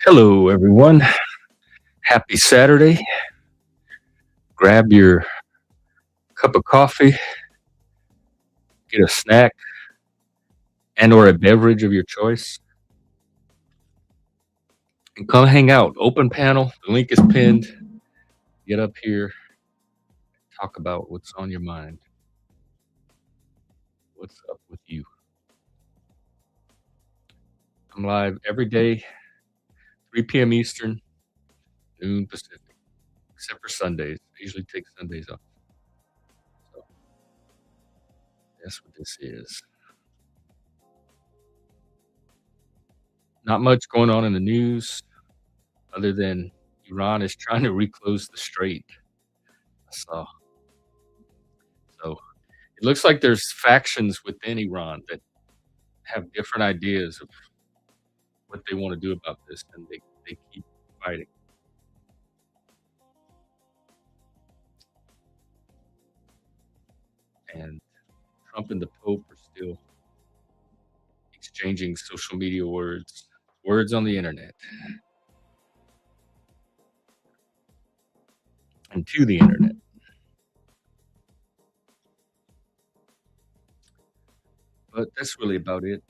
Hello, everyone. Happy Saturday. Grab your cup of coffee, get a snack and or a beverage of your choice, and come hang out. Open panel. The link is pinned. Get up here, talk about what's on your mind. What's up with you? I'm live every day, 3 p.m. Eastern, noon Pacific, except for Sundays. I usually take Sundays off. So that's what this is. Not much going on in the news other than Iran is trying to reclose the strait. I saw. So it looks like there's factions within Iran that have different ideas of what they wanna do about this, and they keep fighting. And Trump and the Pope are still exchanging social media words on the internet and to the internet. But that's really about it.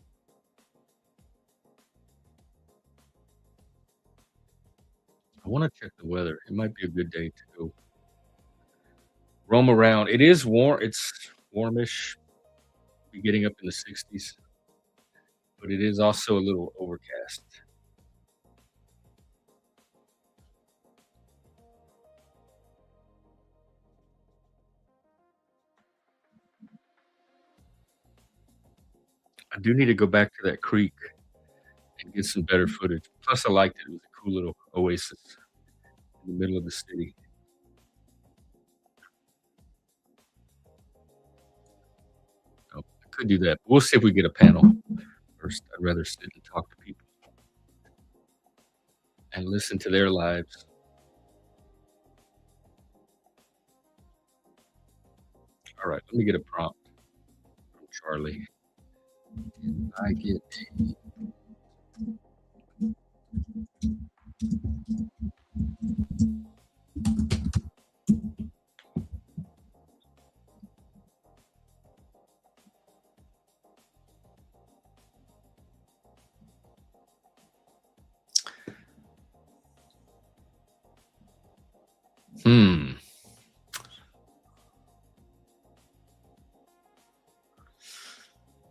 I wanna check the weather. It might be a good day to go roam around. It is warm. It's warmish, be getting up in the 60s, but it is also a little overcast. I do need to go back to that creek and get some better footage. Plus, I liked it. It was a cool little oasis in the middle of the city. So I could do that. We'll see if we get a panel first. I'd rather sit and talk to people and listen to their lives. All right, let me get a prompt from Charlie. I get hmm.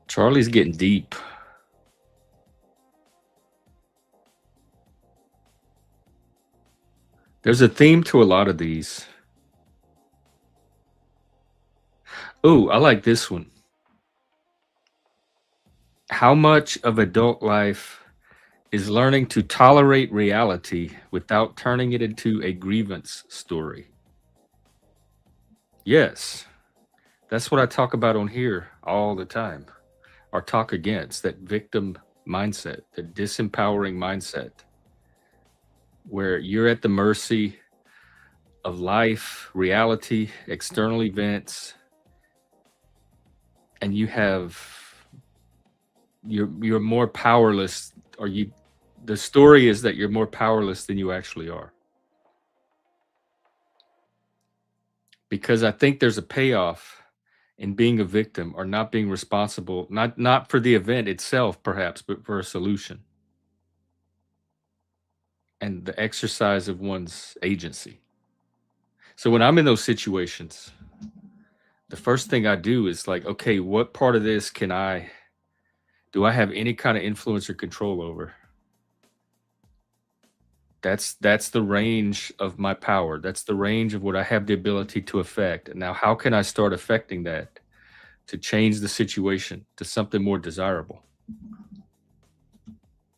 Charlie's getting deep. There's a theme to a lot of these. Oh, I like this one. How much of adult life is learning to tolerate reality without turning it into a grievance story? Yes, that's what I talk about on here all the time. Or talk against that victim mindset, the disempowering mindset, where you're at the mercy of life, reality, external events, and you're more powerless, or the story is that you're more powerless than you actually are. Because I think there's a payoff in being a victim or not being responsible, not for the event itself perhaps, but for a solution and the exercise of one's agency. So when I'm in those situations, the first thing I do is like, okay, what part of this do I have any kind of influence or control over? That's the range of my power. That's the range of what I have the ability to affect. And now how can I start affecting that to change the situation to something more desirable?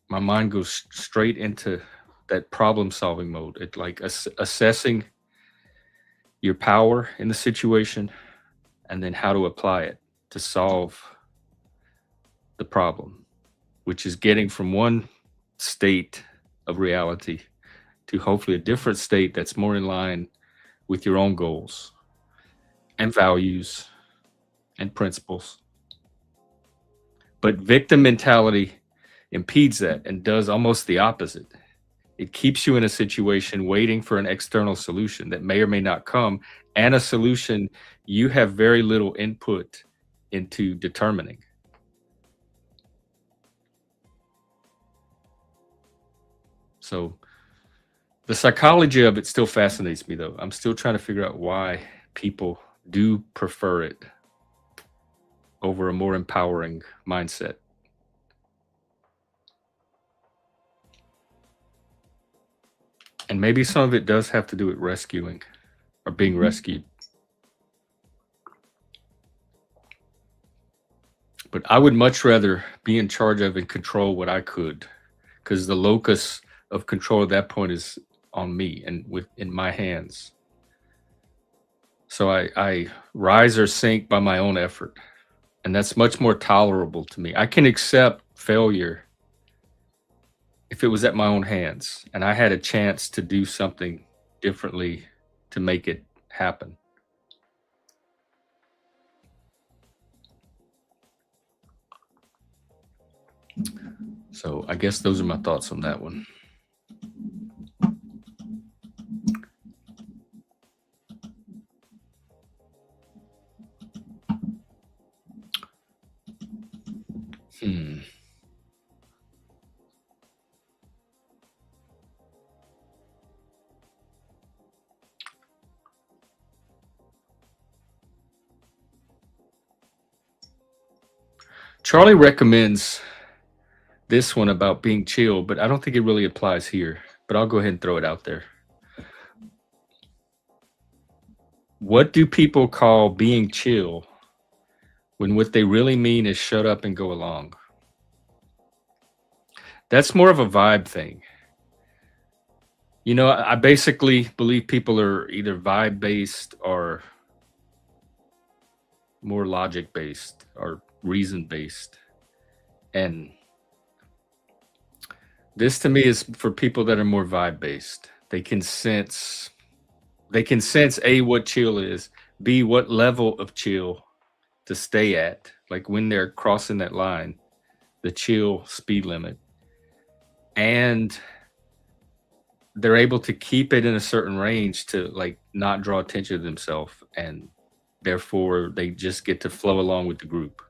My mind goes straight into that problem solving mode. It like assessing your power in the situation and then how to apply it to solve the problem, which is getting from one state of reality to hopefully a different state that's more in line with your own goals and values and principles. But victim mentality impedes that and does almost the opposite. It keeps you in a situation waiting for an external solution that may or may not come, and a solution you have very little input into determining. So the psychology of it still fascinates me, though. I'm still trying to figure out why people do prefer it over a more empowering mindset. And maybe some of it does have to do with rescuing or being rescued. But I would much rather be in charge of and control what I could, because the locus of control at that point is on me and in my hands. So I rise or sink by my own effort. And that's much more tolerable to me. I can accept failure if it was at my own hands and I had a chance to do something differently to make it happen. So I guess those are my thoughts on that one. Charlie recommends this one about being chill, but I don't think it really applies here. But I'll go ahead and throw it out there. What do people call being chill when what they really mean is shut up and go along? That's more of a vibe thing. You know, I basically believe people are either vibe based or more logic based or reason based. And this to me is for people that are more vibe based. They can sense A, what chill is, B, what level of chill to stay at, like when they're crossing that line, the chill speed limit. And they're able to keep it in a certain range to like not draw attention to themselves, and therefore they just get to flow along with the group.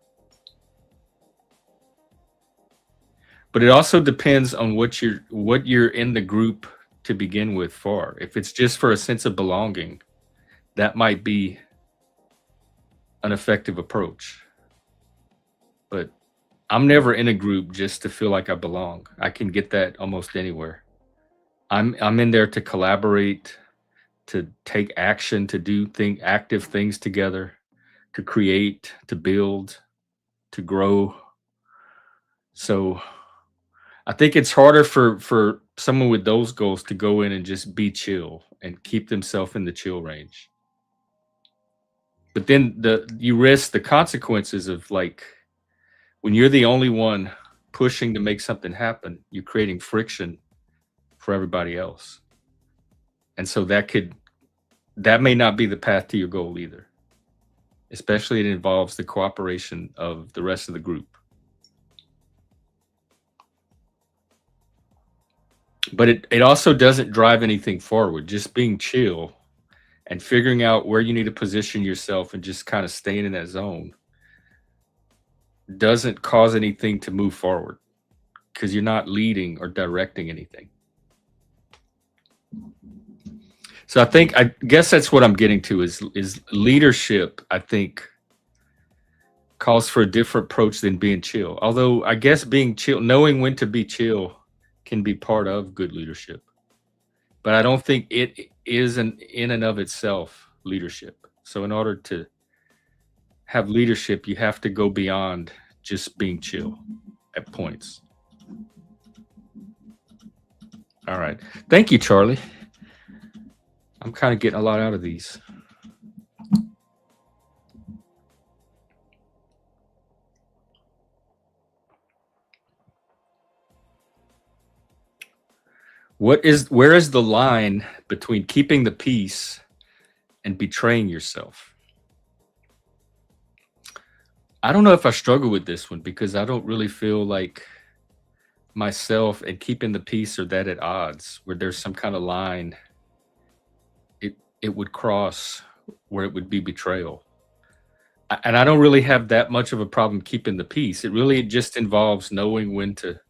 But it also depends on what you're in the group to begin with for. If it's just for a sense of belonging, that might be an effective approach. But I'm never in a group just to feel like I belong. I can get that almost anywhere. I'm in there to collaborate, to take action, to do active things together, to create, to build, to grow. So I think it's harder for someone with those goals to go in and just be chill and keep themselves in the chill range. But then you risk the consequences of, like, when you're the only one pushing to make something happen, you're creating friction for everybody else. And so that may not be the path to your goal either. Especially it involves the cooperation of the rest of the group. But it also doesn't drive anything forward. Just being chill and figuring out where you need to position yourself and just kind of staying in that zone doesn't cause anything to move forward, because you're not leading or directing anything. So I guess that's what I'm getting to is leadership, I think, calls for a different approach than being chill. Although I guess being chill, knowing when to be chill, can be part of good leadership. But I don't think it is in and of itself leadership. So in order to have leadership, you have to go beyond just being chill at points. All right. Thank you, Charlie. I'm kind of getting a lot out of these. Where is the line between keeping the peace and betraying yourself? I don't know if I struggle with this one, because I don't really feel like myself and keeping the peace are that at odds where there's some kind of line it would cross where it would be betrayal. And I don't really have that much of a problem keeping the peace. It really just involves knowing when to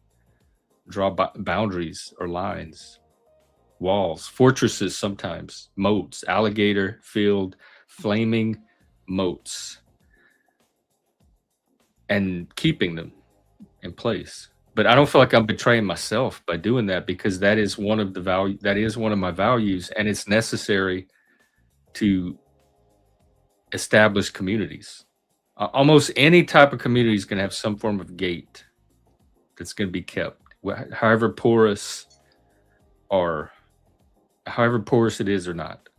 draw boundaries or lines, walls, fortresses sometimes, moats, alligator field, flaming moats, and keeping them in place. But I don't feel like I'm betraying myself by doing that because that is one of my values, and it's necessary to establish communities. Almost any type of community is going to have some form of gate that's going to be kept, however porous it is or not.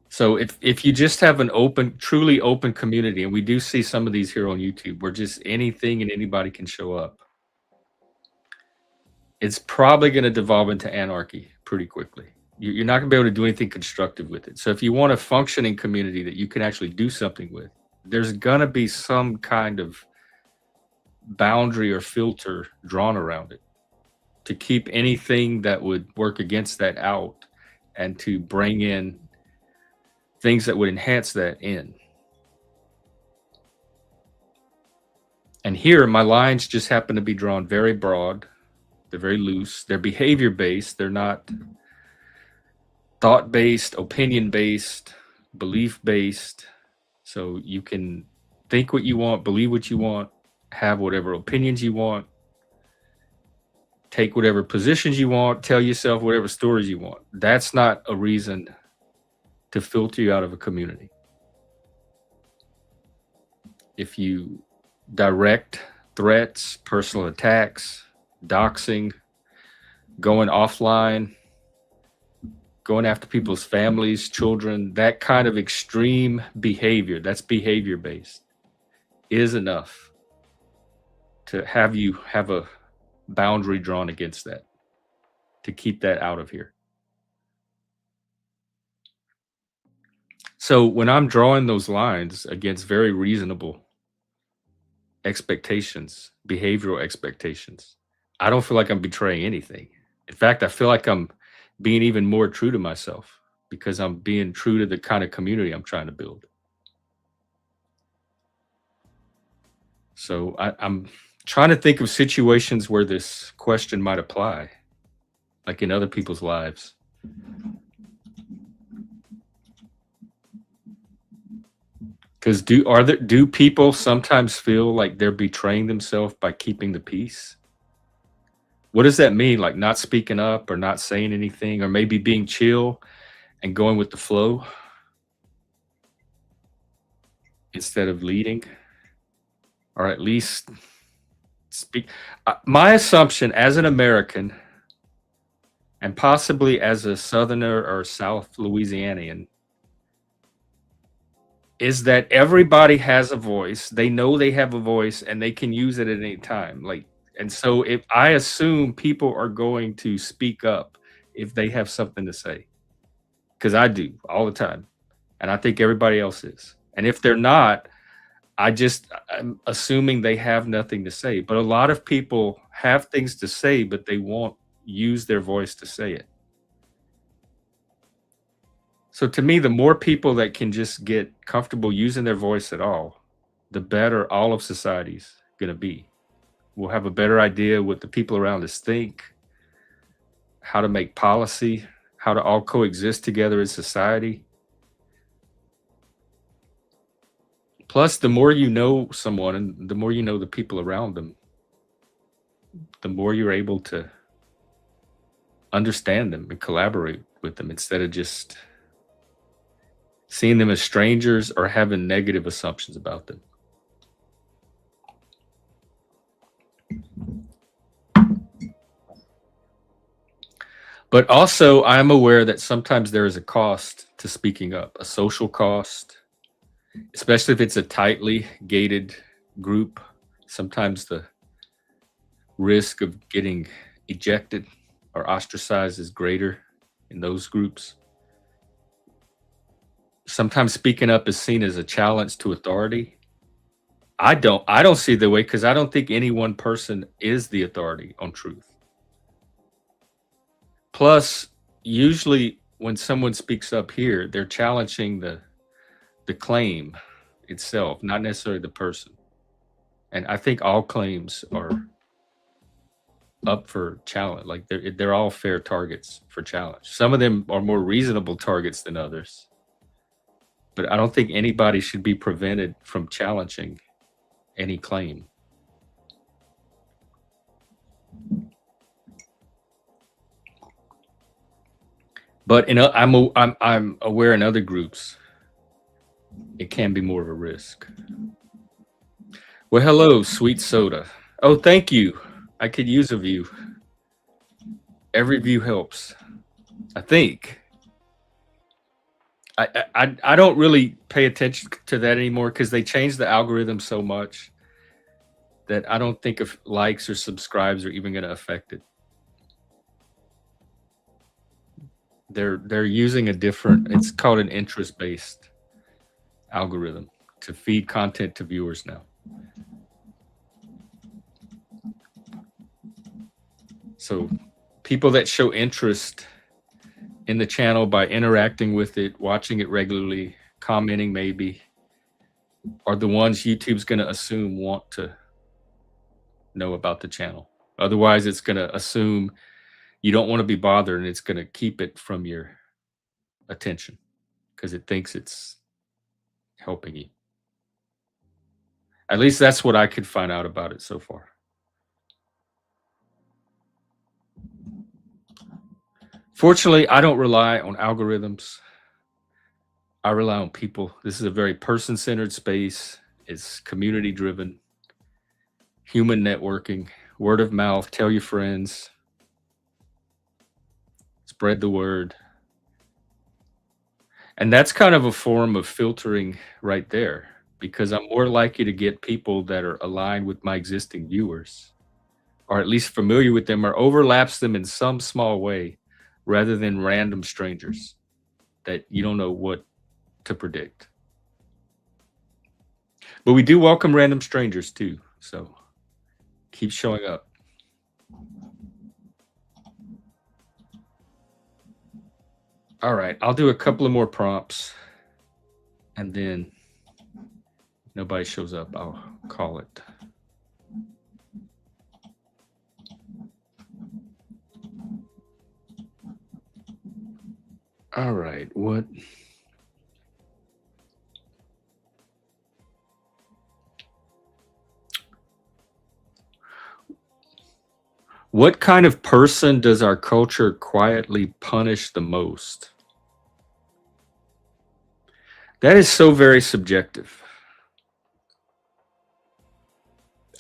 So if you just have an truly open community, and we do see some of these here on YouTube where just anything and anybody can show up, it's probably going to devolve into anarchy pretty quickly. You're not going to be able to do anything constructive with it. So if you want a functioning community that you can actually do something with, there's going to be some kind of boundary or filter drawn around it to keep anything that would work against that out and to bring in things that would enhance that in. And here, my lines just happen to be drawn very broad. They're very loose. They're behavior-based. They're not thought-based, opinion-based, belief-based. So you can think what you want, believe what you want, have whatever opinions you want, take whatever positions you want, tell yourself whatever stories you want. That's not a reason to filter you out of a community. If you direct threats, personal attacks, doxing, going offline, going after people's families, children, that kind of extreme behavior, that's behavior-based, is enough to have you have a boundary drawn against that, to keep that out of here. So when I'm drawing those lines against very reasonable expectations, behavioral expectations, I don't feel like I'm betraying anything. In fact, I feel like I'm being even more true to myself because I'm being true to the kind of community I'm trying to build. So I'm trying to think of situations where this question might apply, like in other people's lives. Because do people sometimes feel like they're betraying themselves by keeping the peace? What does that mean? Like not speaking up or not saying anything, or maybe being chill and going with the flow instead of leading, or at least speak. My assumption as an American, and possibly as a Southerner or South Louisianian, is that everybody has a voice. They know they have a voice and they can use it at any time. And so if I assume people are going to speak up if they have something to say, because I do all the time. And I think everybody else is. And if they're not, I'm assuming they have nothing to say. But a lot of people have things to say, but they won't use their voice to say it. So to me, the more people that can just get comfortable using their voice at all, the better all of society's going to be. We'll have a better idea what the people around us think, how to make policy, how to all coexist together in society. Plus, the more you know someone and the more you know the people around them, the more you're able to understand them and collaborate with them instead of just seeing them as strangers or having negative assumptions about them. But also, I'm aware that sometimes there is a cost to speaking up, a social cost, especially if it's a tightly gated group. Sometimes the risk of getting ejected or ostracized is greater in those groups. Sometimes speaking up is seen as a challenge to authority. I don't see the way because I don't think any one person is the authority on truth. Plus, usually when someone speaks up here, they're challenging the claim itself, not necessarily the person. And I think all claims are up for challenge. Like they're all fair targets for challenge. Some of them are more reasonable targets than others. But I don't think anybody should be prevented from challenging any claim. But I'm aware in other groups it can be more of a risk. Well, hello, sweet soda. Oh, thank you. I could use a view. Every view helps. I think. I don't really pay attention to that anymore because they changed the algorithm so much that I don't think if likes or subscribes are even going to affect it. They're using a different. It's called an interest-based algorithm to feed content to viewers now. So people that show interest in the channel by interacting with it, watching it regularly, commenting maybe, are the ones YouTube's going to assume want to know about the channel. Otherwise, it's going to assume you don't want to be bothered and it's going to keep it from your attention because it thinks it's helping you. At least that's what I could find out about it so far. Fortunately, I don't rely on algorithms. I rely on people. This is a very person-centered space. It's community-driven, human networking, word of mouth, tell your friends, spread the word. And that's kind of a form of filtering right there because I'm more likely to get people that are aligned with my existing viewers or at least familiar with them or overlaps them in some small way rather than random strangers that you don't know what to predict. But we do welcome random strangers too, so keep showing up. All right, I'll do a couple of more prompts and then if nobody shows up, I'll call it. All right, what kind of person does our culture quietly punish the most? That is so very subjective.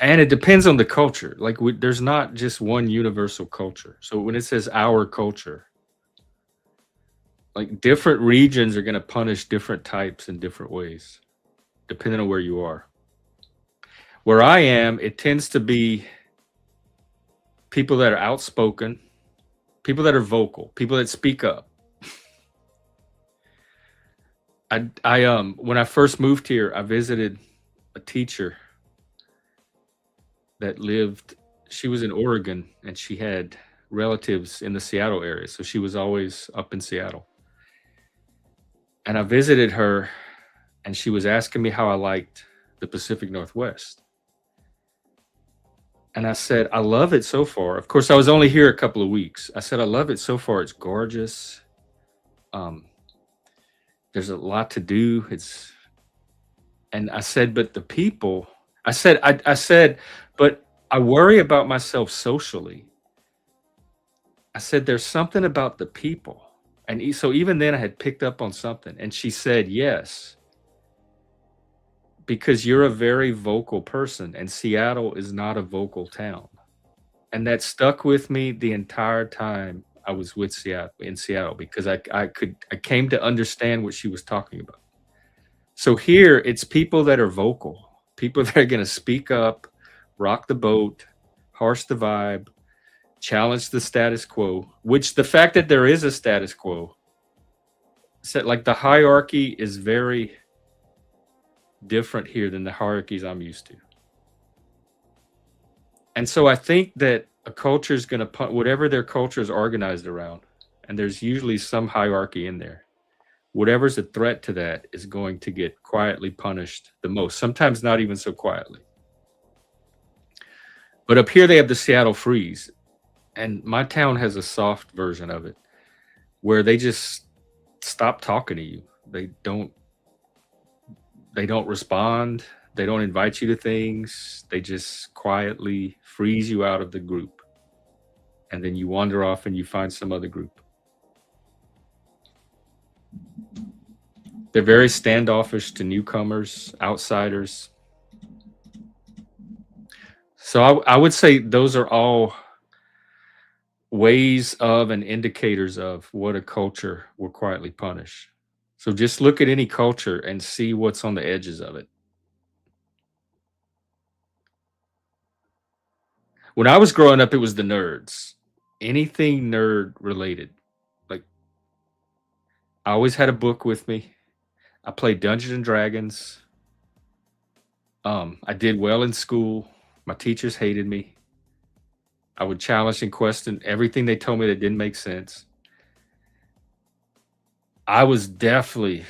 And it depends on the culture. Like there's not just one universal culture. So when it says our culture, like different regions are going to punish different types in different ways, depending on where you are. Where I am, it tends to be people that are outspoken, people that are vocal, people that speak up. When I first moved here, I visited a teacher that lived, she was in Oregon and she had relatives in the Seattle area. So she was always up in Seattle. And I visited her and she was asking me how I liked the Pacific Northwest. And I said, I love it so far. Of course, I was only here a couple of weeks. I said, I love it so far. It's gorgeous. There's a lot to do. And I said, but the people, I said, but I worry about myself socially. I said, there's something about the people. And so even then I had picked up on something. And she said, yes, because you're a very vocal person and Seattle is not a vocal town. And that stuck with me the entire time I was with Seattle because I came to understand what she was talking about. So here it's people that are vocal, people that are going to speak up, rock the boat, harsh the vibe, challenge the status quo, which the fact that there is a status quo, like the hierarchy is very, different here than the hierarchies I'm used to. And so I think that a culture is going to whatever their culture is organized around, and there's usually some hierarchy in there. Whatever's a threat to that is going to get quietly punished the most, sometimes not even so quietly. But up here, they have the Seattle Freeze, and my town has a soft version of it where they just stop talking to you. They don't respond. They don't invite you to things. They just quietly freeze you out of the group. And then you wander off and you find some other group. They're very standoffish to newcomers, outsiders. So I would say those are all ways of and indicators of what a culture will quietly punish. So just look at any culture and see what's on the edges of it. When I was growing up, it was the nerds. Anything nerd related. Like, I always had a book with me. I played Dungeons and Dragons. I did well in school. My teachers hated me. I would challenge and question everything they told me that didn't make sense. I was definitely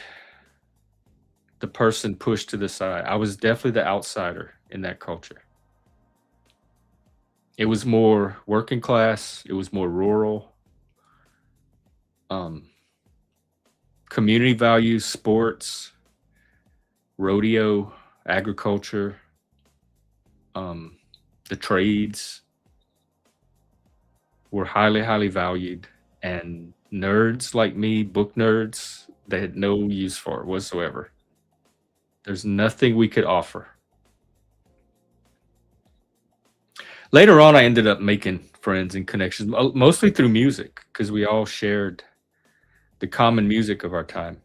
the person pushed to the side. I was definitely the outsider in that culture. It was more working class. It was more rural. Community values, sports, rodeo, agriculture, the trades were highly, highly valued. And nerds like me, book nerds, they had no use for it whatsoever. There's nothing we could offer. Later on, I ended up making friends and connections, mostly through music, because we all shared the common music of our time.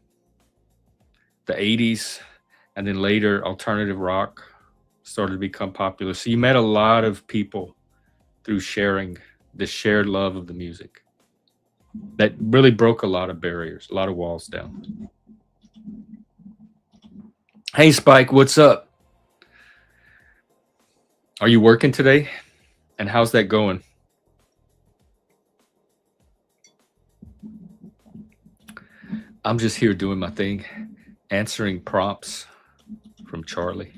The 80s, and then later alternative rock started to become popular. So you met a lot of people through sharing the shared love of the music. That really broke a lot of barriers, a lot of walls down. Hey, Spike, what's up? Are you working today? And how's that going? I'm just here doing my thing, answering prompts from Charlie.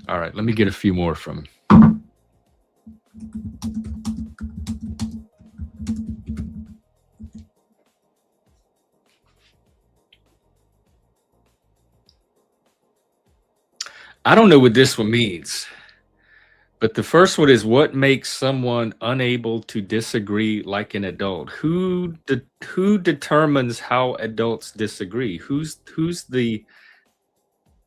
All right, let me get a few more from him. I don't know what this one means, but the first one is, what makes someone unable to disagree like an adult? Who determines how adults disagree? Who's the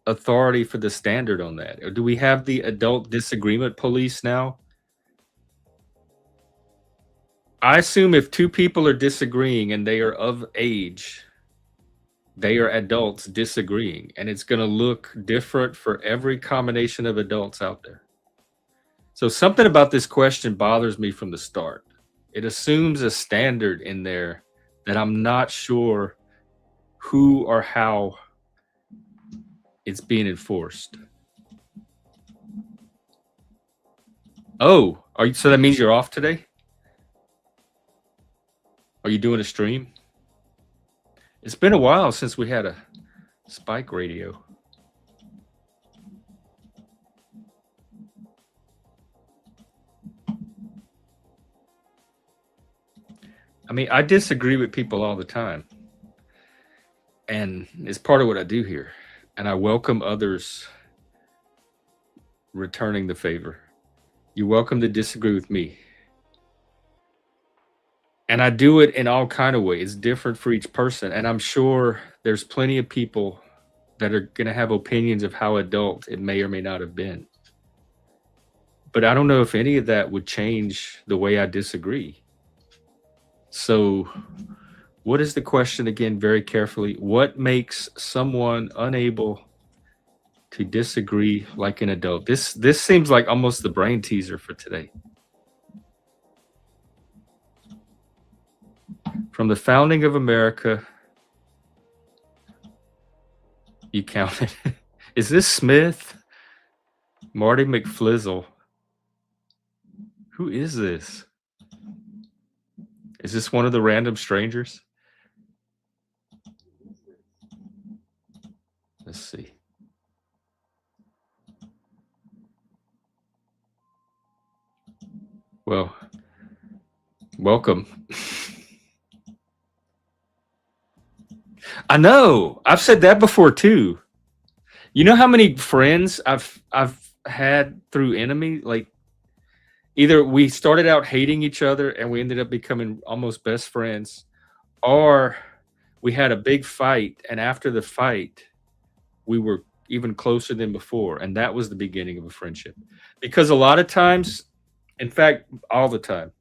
authority for the standard on that? Or do we have the adult disagreement police now? I assume if two people are disagreeing and they are of age, they are adults disagreeing, and it's going to look different for every combination of adults out there. So something about this question bothers me from the start. It assumes a standard in there that I'm not sure who or how it's being enforced. Oh, so that means you're off today? Are you doing a stream? It's been a while since we had a Spike radio. I mean, I disagree with people all the time. And it's part of what I do here. And I welcome others returning the favor. You're welcome to disagree with me. And I do it in all kind of ways. It's different for each person. And I'm sure there's plenty of people that are going to have opinions of how adult it may or may not have been. But I don't know if any of that would change the way I disagree. So what is the question again, very carefully? What makes someone unable to disagree like an adult? This seems like almost the brain teaser for today. From the founding of America You counted. Is this Smith? Marty McFlizzle. Who is this? Is this one of the random strangers? Let's see. Well, welcome. I know. I've said that before too. You know how many friends I've had through enemy? Like either we started out hating each other and we ended up becoming almost best friends, or we had a big fight and after the fight we were even closer than before, and that was the beginning of a friendship. Because a lot of times, in fact, all the time,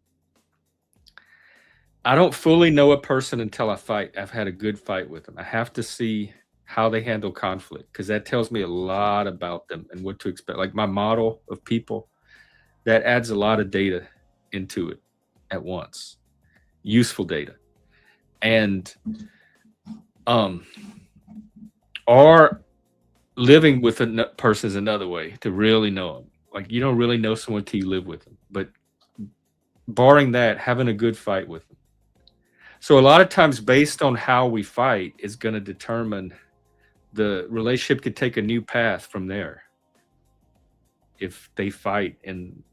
I don't fully know a person until I've had a good fight with them. I have to see how they handle conflict because that tells me a lot about them and what to expect. Like my model of people, that adds a lot of data into it at once, useful data. And or living with a person is another way to really know them. Like you don't really know someone till you live with them, but barring that, having a good fight with them. So a lot of times based on how we fight is going to determine the relationship could take a new path from there if they fight in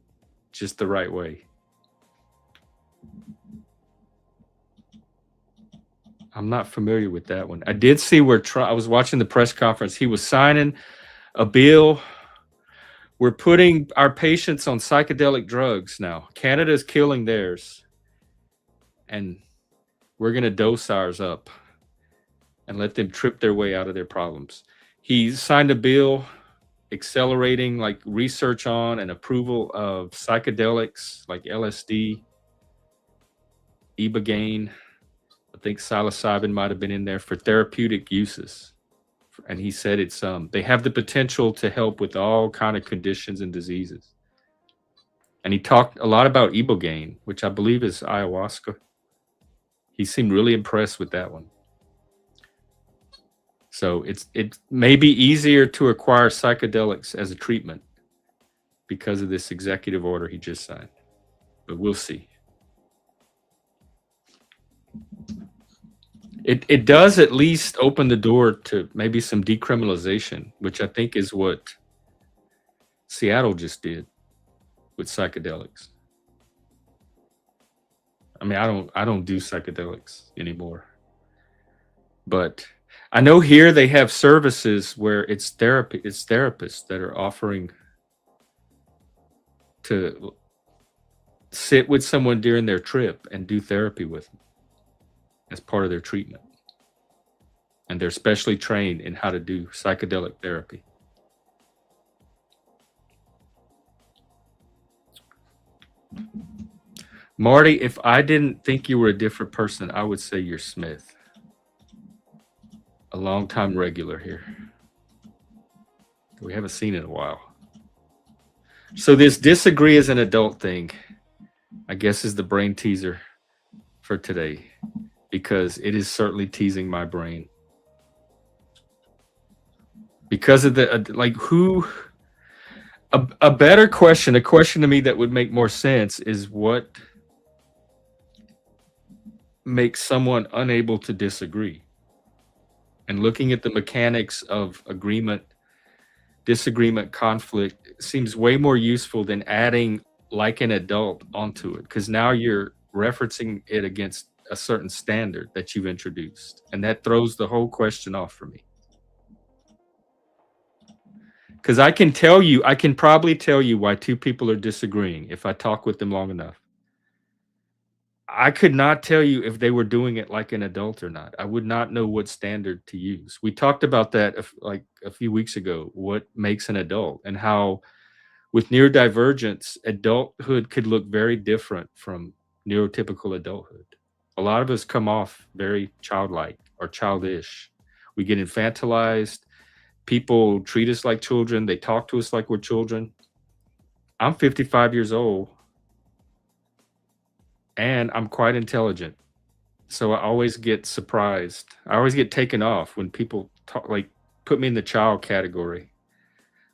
just the right way. I'm not familiar with that one. I did see where I was watching the press conference. He was signing a bill. We're putting our patients on psychedelic drugs now. Canada's killing theirs. And we're going to dose ours up and let them trip their way out of their problems. He signed a bill accelerating like research on and approval of psychedelics like LSD, ibogaine. I think psilocybin might have been in there for therapeutic uses. And he said it's they have the potential to help with all kind of conditions and diseases. And he talked a lot about ibogaine, which I believe is ayahuasca. He seemed really impressed with that one. So it may be easier to acquire psychedelics as a treatment because of this executive order he just signed. But we'll see. It does at least open the door to maybe some decriminalization, which I think is what Seattle just did with psychedelics. I mean, I don't do psychedelics anymore. But I know here they have services where it's therapists that are offering to sit with someone during their trip and do therapy with them as part of their treatment. And they're specially trained in how to do psychedelic therapy. Marty, if I didn't think you were a different person, I would say you're Smith. A long-time regular here. We haven't seen it in a while. So this disagree as an adult thing, I guess, is the brain teaser for today, because it is certainly teasing my brain. Because of the like who a better question, a question to me that would make more sense is what makes someone unable to disagree? And looking at the mechanics of agreement, disagreement, conflict seems way more useful than adding like an adult onto it, because now you're referencing it against a certain standard that you've introduced, and that throws the whole question off for me. Because I can probably tell you why two people are disagreeing if I talk with them long enough. I could not tell you if they were doing it like an adult or not. I would not know what standard to use. We talked about that like a few weeks ago, what makes an adult, and how with neurodivergence, adulthood could look very different from neurotypical adulthood. A lot of us come off very childlike or childish. We get infantilized. People treat us like children. They talk to us like we're children. I'm 55 years old and I'm quite intelligent. So I always get surprised. I always get taken off when people talk like put me in the child category.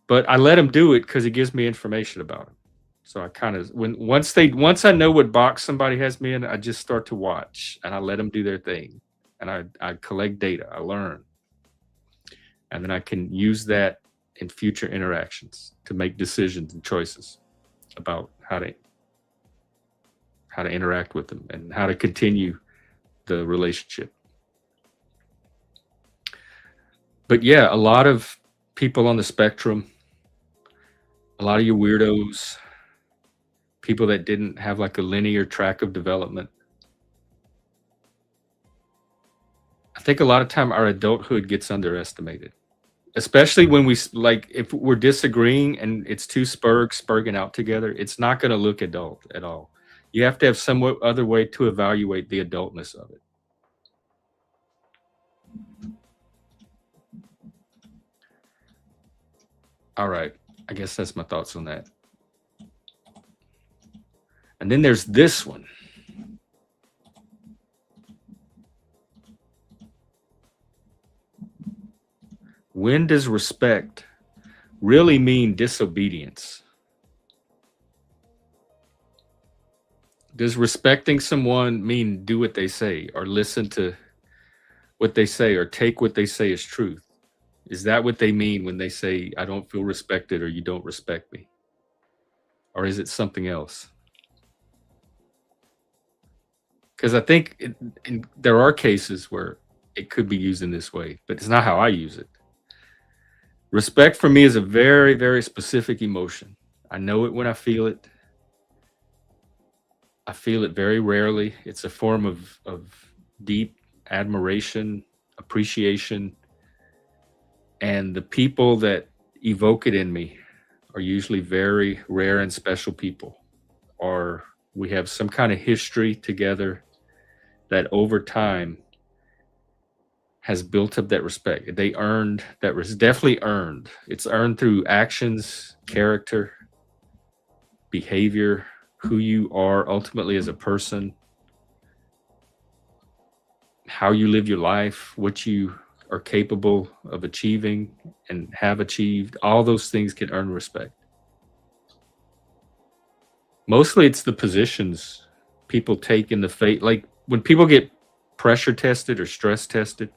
But I let him do it because it gives me information about him. So I kind of once I know what box somebody has me in, I just start to watch and I let them do their thing, and I collect data, I learn, and then I can use that in future interactions to make decisions and choices about how to interact with them and how to continue the relationship. But yeah, a lot of people on the spectrum, a lot of you weirdos, people that didn't have like a linear track of development. I think a lot of time our adulthood gets underestimated, especially when like if we're disagreeing and it's two spurging out together, it's not going to look adult at all. You have to have some other way to evaluate the adultness of it. All right, I guess that's my thoughts on that. And then there's this one. When does respect really mean disobedience? Does respecting someone mean do what they say or listen to what they say or take what they say as truth? Is that what they mean when they say, I don't feel respected or you don't respect me? Or is it something else? Because I think there are cases where it could be used in this way, but it's not how I use it. Respect for me is a very, very specific emotion. I know it when I feel it. I feel it very rarely. It's a form of deep admiration, appreciation, and the people that evoke it in me are usually very rare and special people, or we have some kind of history together that over time has built up that respect. They earned that, was definitely earned. It's earned through actions, character, behavior, who you are ultimately as a person, how you live your life, what you are capable of achieving and have achieved. All those things can earn respect. Mostly it's the positions people take in the fate. Like when people get pressure tested or stress tested,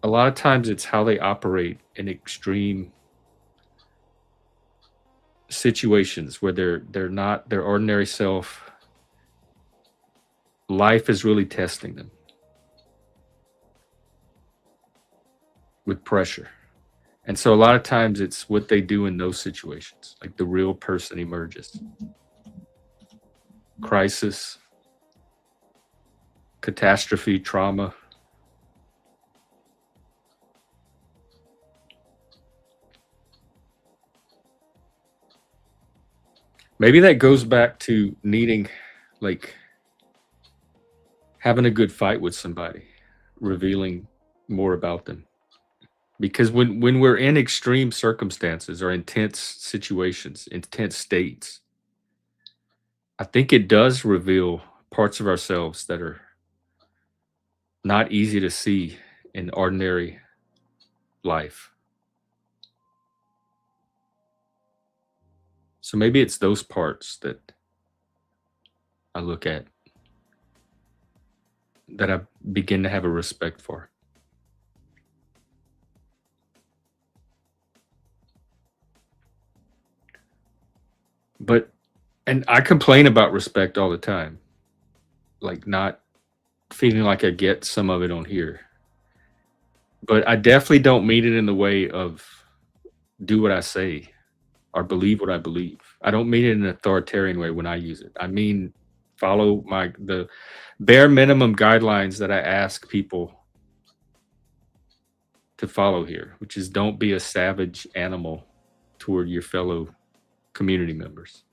a lot of times it's how they operate in extreme situations where they're not their ordinary self. Life is really testing them with pressure. And so a lot of times it's what they do in those situations, like the real person emerges. Crisis, catastrophe, trauma. Maybe that goes back to needing, like, having a good fight with somebody, revealing more about them. Because when we're in extreme circumstances or intense situations, intense states, I think it does reveal parts of ourselves that are not easy to see in ordinary life. So maybe it's those parts that I look at that I begin to have a respect for. But and I complain about respect all the time. Like not feeling like I get some of it on here. But I definitely don't mean it in the way of do what I say or believe what I believe. I don't mean it in an authoritarian way when I use it. I mean follow the bare minimum guidelines that I ask people to follow here, which is don't be a savage animal toward your fellow community members.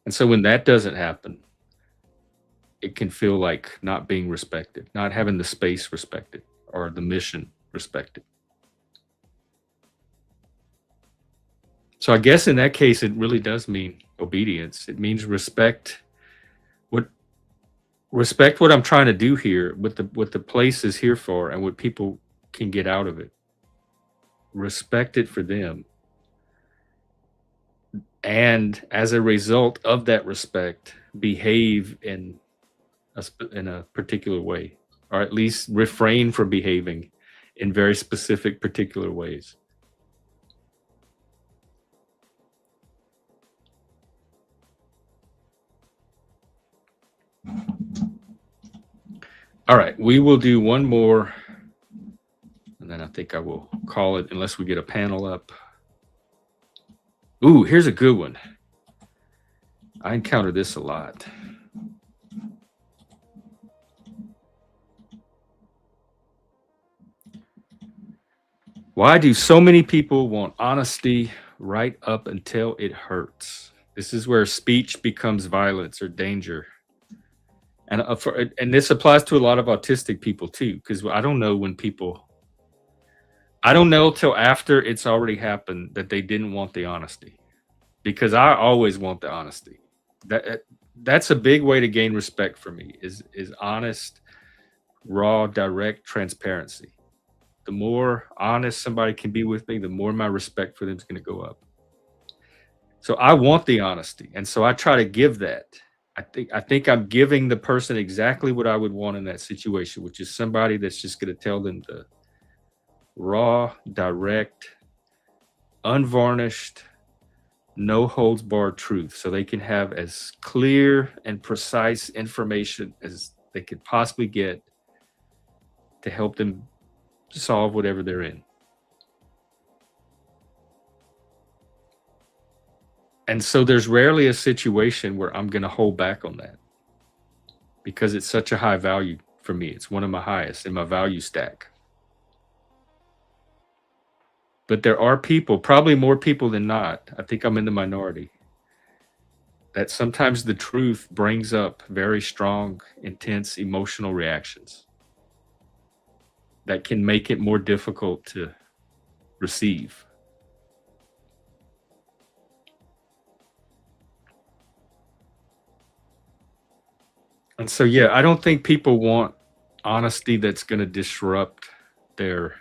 And so when that doesn't happen, it can feel like not being respected, not having the space respected or the mission respected. So I guess in that case, it really does mean obedience. It means respect what respect what I'm trying to do here, what the place is here for, and what people can get out of it. Respect it for them, and as a result of that respect, behave in in a particular way, or at least refrain from behaving in very specific particular ways. All right, we will do one more, and then I think I will call it unless we get a panel up. Ooh, here's a good one. I encounter this a lot. Why do so many people want honesty right up until it hurts? This is where speech becomes violence or danger. And this applies to a lot of autistic people too, because I don't know when people, I don't know till after it's already happened that they didn't want the honesty, because I always want the honesty. That's a big way to gain respect for me is honest, raw, direct transparency. The more honest somebody can be with me, the more my respect for them is going to go up. So I want the honesty, and so I try to give that. I think I'm giving the person exactly what I would want in that situation, which is somebody that's just going to tell them the raw, direct, unvarnished, no holds barred truth, so they can have as clear and precise information as they could possibly get to help them solve whatever they're in. And so there's rarely a situation where I'm going to hold back on that, because it's such a high value for me. It's one of my highest in my value stack. But there are people, probably more people than not, I think I'm in the minority, that sometimes the truth brings up very strong, intense emotional reactions that can make it more difficult to receive. And so, yeah, I don't think people want honesty that's going to disrupt their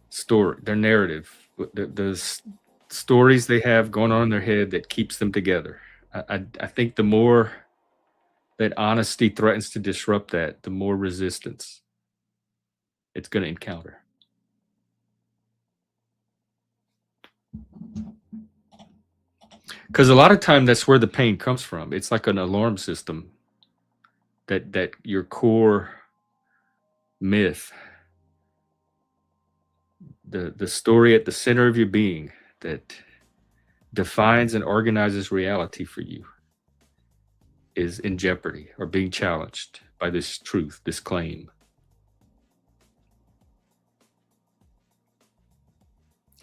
story, their narrative, the stories they have going on in their head that keeps them together. I think the more that honesty threatens to disrupt that, the more resistance it's going to encounter. Because a lot of time that's where the pain comes from. It's like an alarm system that your core myth, the story at the center of your being that defines and organizes reality for you, is in jeopardy or being challenged by this truth, this claim.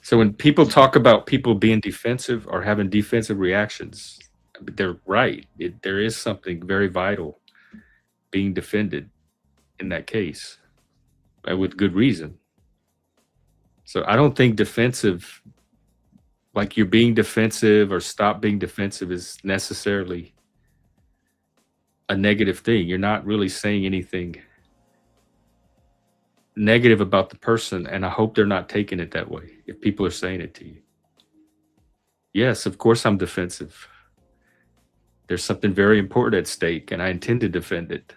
So when people talk about people being defensive or having defensive reactions, they're right. There is something very vital being defended in that case, with good reason. So I don't think defensive, like you're being defensive or stop being defensive, is necessarily a negative thing. You're not really saying anything negative about the person, and I hope they're not taking it that way if people are saying it to you. Yes, of course I'm defensive. There's something very important at stake, and I intend to defend it.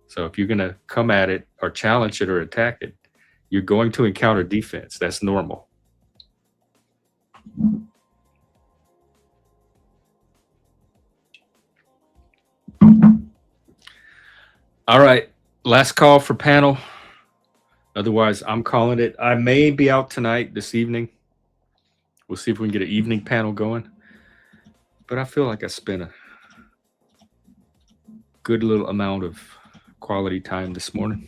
So if you're going to come at it or challenge it or attack it, you're going to encounter defense. That's normal. All right, last call for panel. Otherwise, I'm calling it. I may be out tonight, this evening. We'll see if we can get an evening panel going. But I feel like I spent a good little amount of quality time this morning.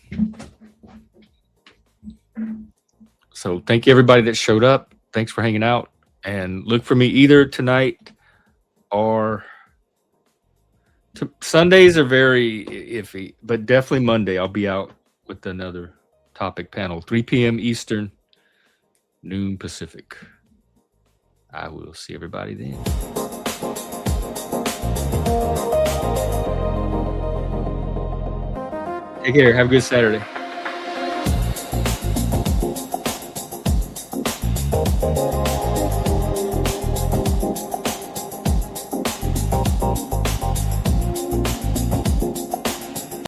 So thank you, everybody that showed up. Thanks for hanging out. And look for me either tonight or Sundays are very iffy, but definitely Monday I'll be out with another topic panel, 3 p.m. Eastern, noon Pacific. I will see everybody then. Take care. Have a good Saturday.